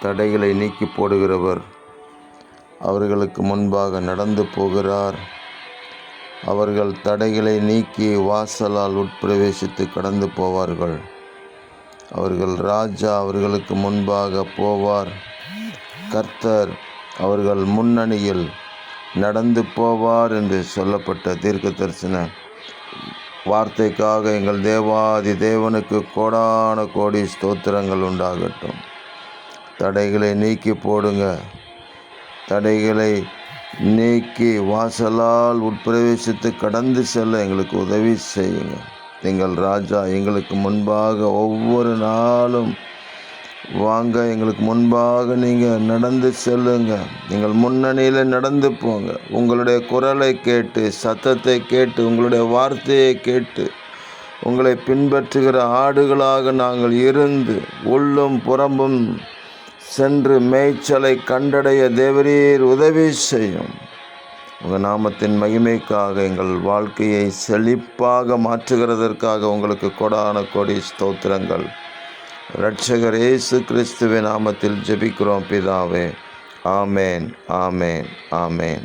தடைகளை நீக்கி போடுகிறவர். அவர்களுக்கு முன்பாக நடந்து போகிறார். அவர்கள் தடைகளை நீக்கி வாசலால் உட்பிரவேசித்து கடந்து போவார்கள். அவர்கள் ராஜா அவர்களுக்கு முன்பாக போவார். கர்த்தர் அவர்கள் முன்னணியில் நடந்து போவார் என்று சொல்லப்பட்ட தீர்க்க தரிசன வார்த்தைக்காக எங்கள் தேவாதி தேவனுக்கு கோடான கோடி ஸ்தோத்திரங்கள் உண்டாகட்டும். தடைகளை நீக்கி போடுங்க. தடைகளை நீக்கி வாசலால் உட்பிரவேசித்து கடந்து செல்ல எங்களுக்கு உதவி செய்யுங்க. எங்கள் ராஜா எங்களுக்கு முன்பாக ஒவ்வொரு நாளும் வாங்க. எங்களுக்கு முன்பாக நீங்கள் நடந்து செல்லுங்க. நீங்கள் முன்னணியில் நடந்து போங்க. உங்களுடைய குரலை கேட்டு, சத்தத்தை கேட்டு, உங்களுடைய வார்த்தையை கேட்டு, உங்களை பின்பற்றுகிற ஆடுகளாக நாங்கள் இருந்து உள்ளும் புறம்பும் சென்று மேய்ச்சலை கண்டடைய தேவரீர் உதவி செய்யும். உங்கள் நாமத்தின் மகிமைக்காக எங்கள் வாழ்க்கையை செழிப்பாக மாற்றுகிறதற்காக உங்களுக்கு கோடான கோடி ஸ்தோத்திரங்கள். இரட்சகர் இயேசு கிறிஸ்துவின் நாமத்தில் ஜெபிக்கிறோம் பிதாவே. ஆமேன், ஆமேன், ஆமேன்.